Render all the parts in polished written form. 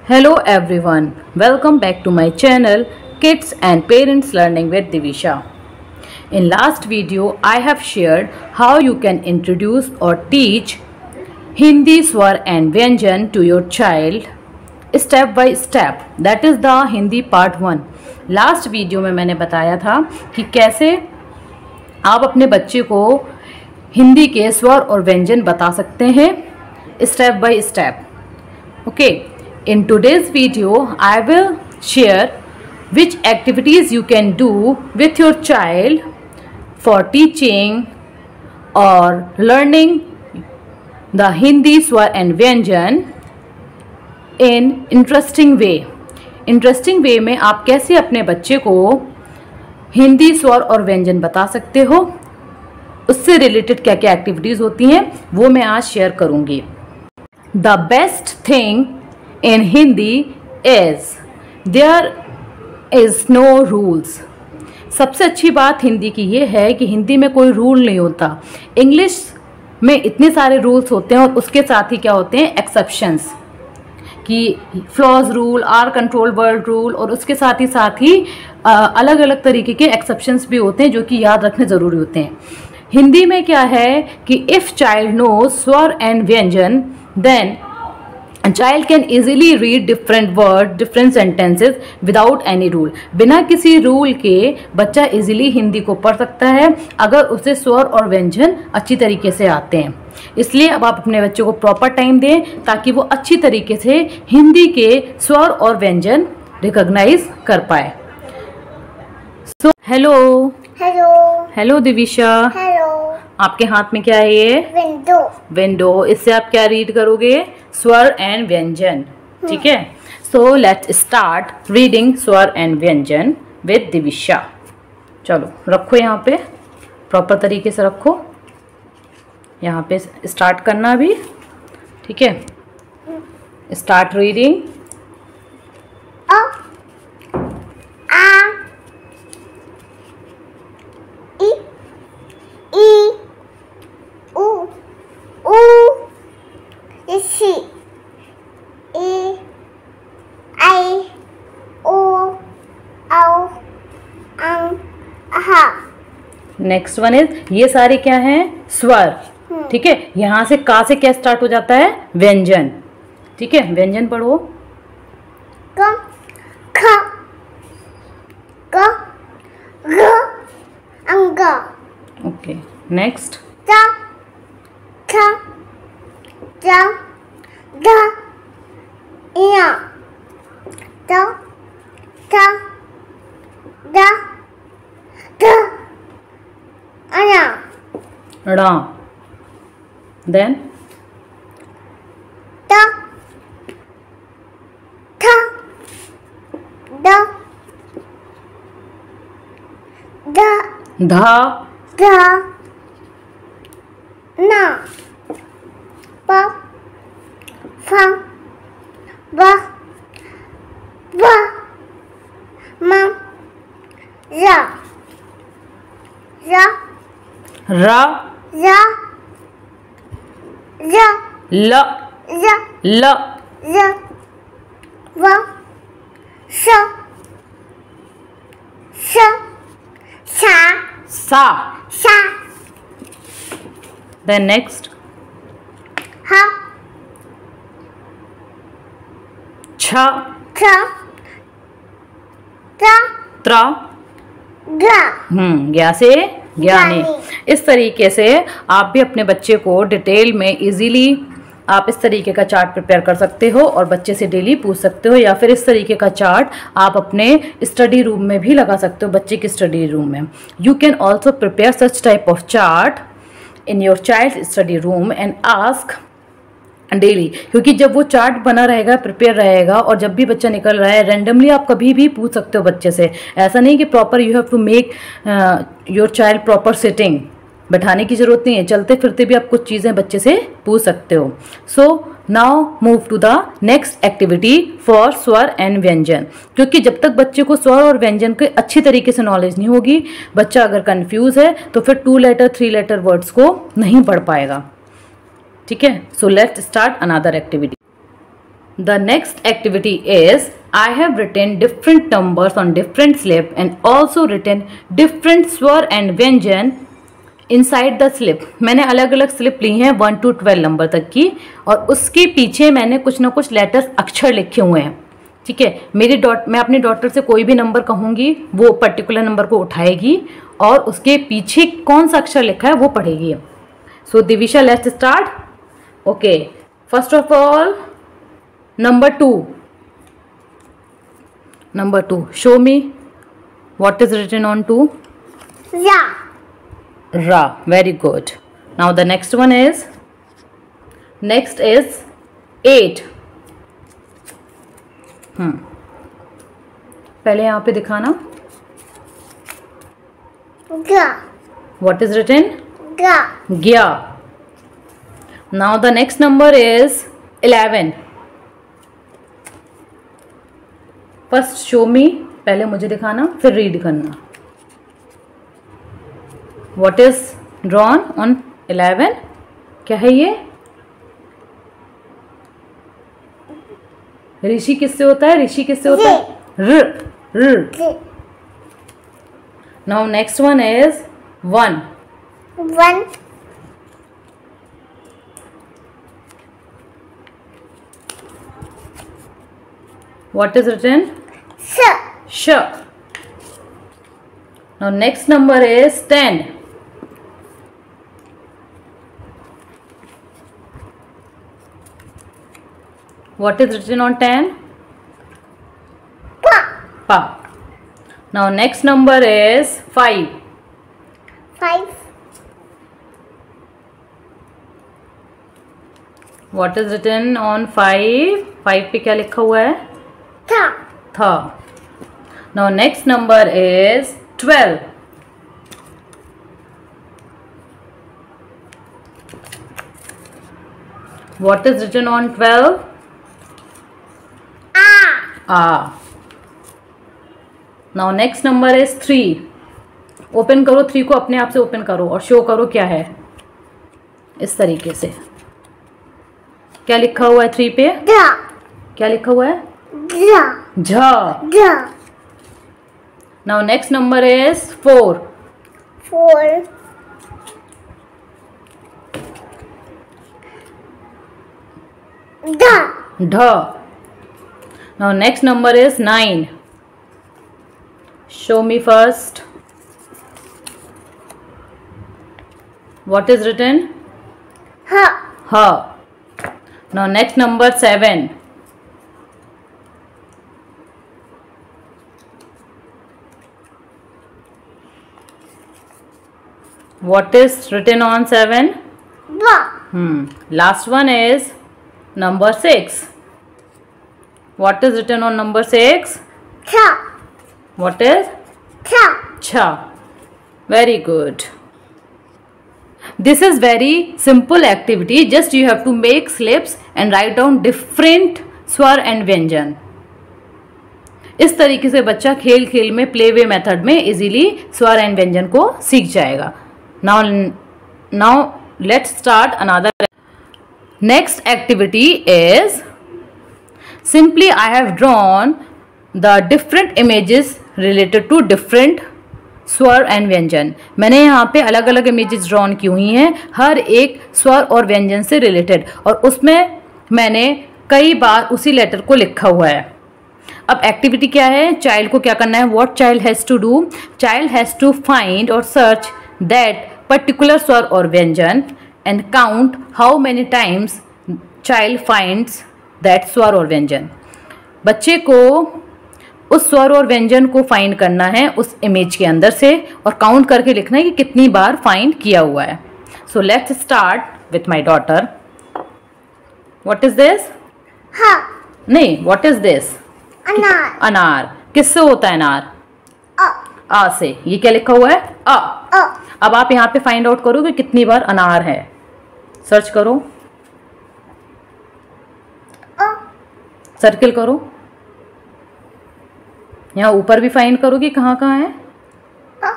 Hello everyone, welcome back to my channel Kids and Parents Learning with Divisha. In last video I have shared how you can introduce or teach Hindi swar and vyanjan to your child step by step. That is the Hindi part 1. Last video में मैंने बताया था कि कैसे आप अपने बच्चे को हिंदी के स्वर और व्यंजन बता सकते हैं step by step. Okay, in today's video I will share which activities you can do with your child for teaching or learning the Hindi swar and vyanjan in interesting way. Interesting way में आप कैसे अपने बच्चे को हिंदी स्वर और व्यंजन बता सकते हो, उससे रिलेटेड क्या क्या एक्टिविटीज़ होती हैं वो मैं आज शेयर करूंगी. The best thing in Hindi is there is no rules. सबसे अच्छी बात हिंदी की ये है कि हिंदी में कोई रूल नहीं होता. इंग्लिश में इतने सारे रूल्स होते हैं और उसके साथ ही क्या होते हैं एक्सेप्शंस, कि floss rule, R control word rule, और उसके साथ ही अलग अलग तरीके के एक्सेप्शंस भी होते हैं जो कि याद रखने ज़रूरी होते हैं. हिंदी में क्या है कि इफ़ चाइल्ड नोज स्वर एंड व्यंजन then A child can easily read different words, different sentences without any rule. बिना किसी रूल के बच्चा इजीली हिंदी को पढ़ सकता है अगर उसे स्वर और व्यंजन अच्छी तरीके से आते हैं. इसलिए अब आप अपने बच्चों को प्रॉपर टाइम दें ताकि वो अच्छी तरीके से हिंदी के स्वर और व्यंजन रिकॉग्नाइज कर पाए. सो हेलो हेलो दिविशा, आपके हाथ में क्या है ये? विंडो. इससे आप क्या रीड करोगे? स्वर एंड व्यंजन. ठीक है, सो लेट्स स्टार्ट रीडिंग स्वर एंड व्यंजन विद दिविशा. चलो रखो, यहाँ पे प्रॉपर तरीके से रखो, यहाँ पे स्टार्ट करना भी. ठीक है, start reading. Next one is, ये सारे क्या हैं? स्वर. ठीक है, यहां से का से क्या स्टार्ट हो जाता है? व्यंजन. ठीक है, व्यंजन पढ़ो. क ख ग घ अंग. Okay, next. च ख ज ध य ट ठ द ध अया ड़ा. देन ट ठ द ध धा ध न प फ ब भ म र र रा र र ल र ल र व श श सा सा. सा देन नेक्स्ट. ह छ थ त्र त्रा. ग ज्ञा से ज्ञानी. इस तरीके से आप भी अपने बच्चे को डिटेल में इजीली आप इस तरीके का चार्ट प्रिपेयर कर सकते हो और बच्चे से डेली पूछ सकते हो, या फिर इस तरीके का चार्ट आप अपने स्टडी रूम में भी लगा सकते हो, बच्चे की स्टडी रूम में. You can also prepare such type of chart in your child study room and ask daily, क्योंकि जब वो चार्ट बना रहेगा, प्रिपेयर रहेगा, और जब भी बच्चा निकल रहा है रैंडमली आप कभी भी पूछ सकते हो बच्चे से. ऐसा नहीं कि proper you have to make your child proper sitting, बैठाने की ज़रूरत नहीं है, चलते फिरते भी आप कुछ चीज़ें बच्चे से पूछ सकते हो. So now move to the next activity for स्वर एंड व्यंजन, क्योंकि जब तक बच्चे को स्वर और व्यंजन के अच्छी तरीके से नॉलेज नहीं होगी, बच्चा अगर कंफ्यूज है तो फिर 2 लेटर 3 लेटर वर्ड्स को नहीं पढ़ पाएगा. ठीक है, so let's start another activity. The next activity is I have written different numbers on different slip and also written different स्वर and व्यंजन inside the slip. मैंने अलग अलग स्लिप ली हैं 1 to 12 नंबर तक की, और उसके पीछे मैंने कुछ ना कुछ लेटर्स अक्षर लिखे हुए हैं. ठीक है, मैं अपनी डॉटर से कोई भी नंबर कहूँगी, वो पर्टिकुलर नंबर को उठाएगी और उसके पीछे कौन सा अक्षर लिखा है वो पढ़ेगी. So Divisha, let's start. Okay, first of all number 2. Number 2. Show me what is written on 2. Ra. Ra. Very good. Now the next one is. Next is 8. पहले यहाँ पे दिखाना. Ga. What is written? Ga. Gya. Now the next number is 11. First show मी, पहले मुझे दिखाना फिर read करना. What is drawn on 11? क्या है ये? ऋषि किससे होता है? ऋषि किससे होता है? र. Now next one is 1. 1. What is written? Sh. Sh. Now next number is 10. What is written on 10? Pa. Pa. Now next number is 5. 5. What is written on 5? 5 पे क्या लिखा हुआ है? Ta. था. Now next number is 12. What is written on 12? Ah. Now next number is 3. Open करो 3 को, अपने आप से ओपन करो और शो करो क्या है. इस तरीके से. क्या लिखा हुआ है 3 पे? Da. क्या लिखा हुआ है? Da. झ. Da. Now next number is 4. 4. Da. ढ. Now next number is 9. Show me first. What is written? Ha. Ha. Now next number 7. What is written on 7? Ba. Last one is number 6. What is written on number 6? Cha. What is? Cha. Cha. Very good. This is very simple activity. Just you have to make slips and write down different स्वर and व्यंजन. इस तरीके से बच्चा खेल खेल में play way method में इजीली स्वर एंड व्यंजन को सीख जाएगा. Now let's start another. Next activity is simply I have drawn the different images related to different स्वर एंड व्यंजन. मैंने यहाँ पे अलग अलग इमेजेस ड्रॉन की हुई हैं हर एक स्वर और व्यंजन से रिलेटेड, और उसमें मैंने कई बार उसी लेटर को लिखा हुआ है. अब एक्टिविटी क्या है? चाइल्ड को क्या करना है? What child has to do? Child has to find और सर्च दैट पर्टिकुलर स्वर और व्यंजन and count how many times child finds that स्वर और व्यंजन. बच्चे को उस स्वर और व्यंजन को फाइंड करना है उस इमेज के अंदर से और काउंट करके लिखना है कि कितनी बार फाइंड किया हुआ है. So let's start with my daughter. What is this? Ha. नहीं, व्हाट इज दिस? Anar. अनार. किससे होता है अनार? A. आ से. ये क्या लिखा हुआ है? अ. A. अब आप यहाँ पे फाइंड आउट करो कि कितनी बार अनार है. सर्च करो, A. सर्किल करो. यहाँ ऊपर भी फाइंड करो कि कहाँ कहाँ है. A.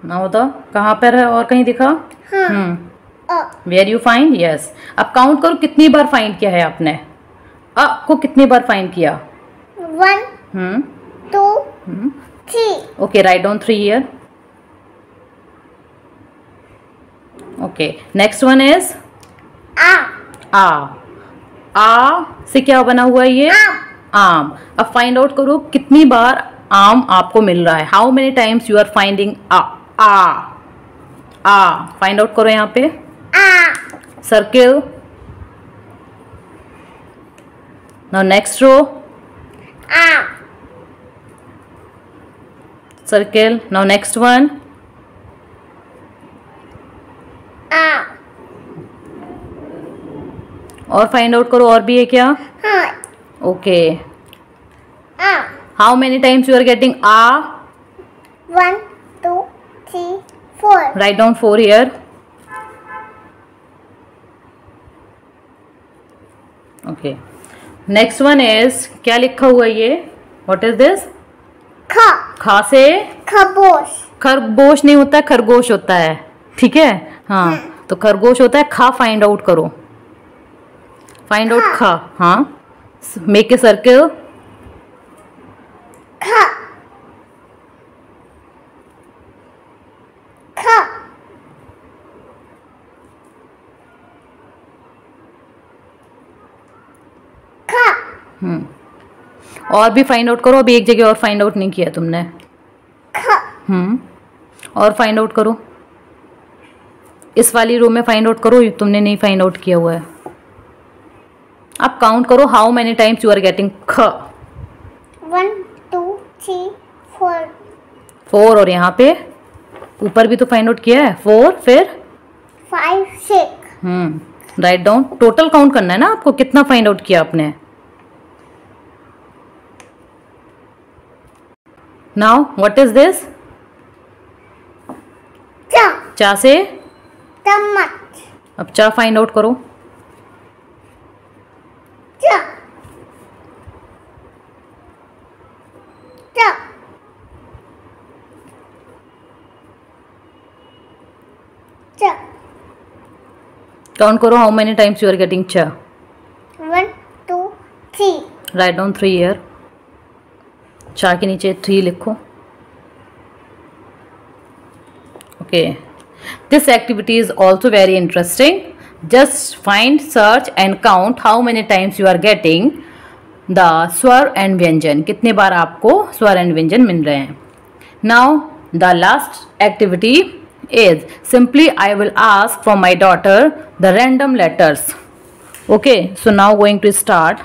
ना होता कहाँ पर है और कहीं दिखा? हाँ. Where you find, yes. अब काउंट करो कितनी बार फाइंड किया है आपने, अ को कितनी बार फाइंड किया। 1 2 3। Okay, right down 3 here. Okay, next one is आ से क्या बना हुआ है ये, आम। अब फाइंड आउट करो कितनी बार आम आपको मिल रहा है, how many times you are finding आ। फाइंड आउट करो यहाँ पे, circle. Now next row, circle. Now next one, और फाइंड आउट करो और भी है क्या। Okay, how many times you are getting आ। 1 2 3 4। Write down 4 here. Okay, next one is, क्या लिखा हुआ है ये, व्हाट इज दिस। खा से खरगोश। खरगोश नहीं होता है, खरगोश होता है, ठीक है। हाँ, तो खरगोश होता है। खा फाइंड आउट करो, फाइंड आउट खा। हाँ, मेक ए सर्किल। और भी फाइंड आउट करो, अभी एक जगह और फाइंड आउट नहीं किया तुमने। और फाइंड आउट करो, इस वाली रो में फाइंड आउट करो, तुमने नहीं फाइंड आउट किया हुआ है। अब काउंट करो how many times you are getting ख। 1 2 3 4। 4, और यहाँ पे ऊपर भी तो फाइंड आउट किया है 4, फिर 5 6। राइट डाउन, टोटल काउंट करना है ना आपको, कितना फाइंड आउट किया आपने। Now what is this. चा से चम्मच। अब चा फाइंड आउट करो। काउंट करो how many times you are getting चा। 1 2 3। Write down 3 here. चा के नीचे 3 लिखो। Okay, this activity is also very interesting. Just find, search and count how many times you are getting the स्वर and व्यंजन, कितने बार आपको स्वर एंड व्यंजन मिल रहे हैं। Now the last activity is simply I will ask from my daughter the random letters. Okay, so now going to start.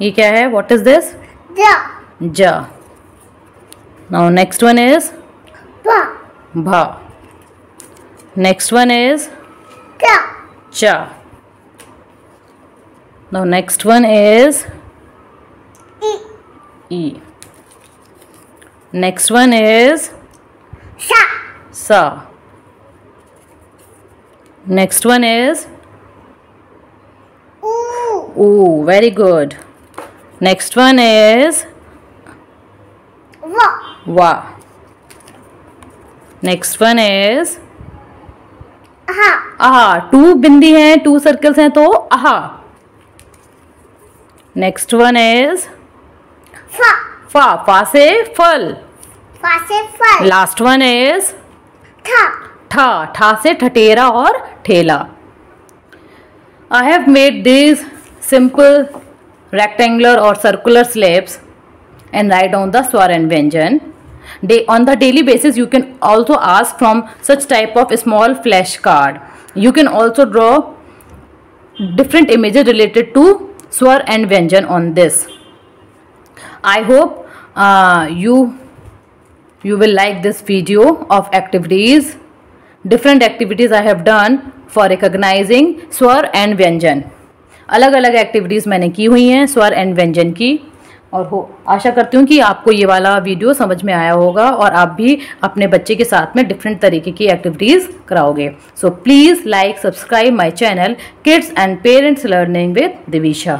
ये क्या है, what is this? Ja. Now next one is bha. Next one is cha. Now next one is e. Next one is sa. Next one is ooh, very good. Next one is wa. Next one is aha. 2 बिंदी हैं, 2 circles हैं, तो aha. Next one is fa. Fa से फल। Last one is ठा से ठटेरा और ठेला। I have made this simple rectangular or circular slabs and write down the swar and vyanjan. On the daily basis you can also ask from such type of small flash card. You can also draw different images related to swar and vyanjan on this. I hope you will like this video of activities. Different activities I have done for recognizing swar and vyanjan. अलग अलग activities मैंने की हुई हैं स्वर and व्यंजन की, और आशा करती हूँ कि आपको ये वाला वीडियो समझ में आया होगा और आप भी अपने बच्चे के साथ में डिफरेंट तरीके की एक्टिविटीज़ कराओगे. So please like, subscribe my channel kids and parents learning with Divisha.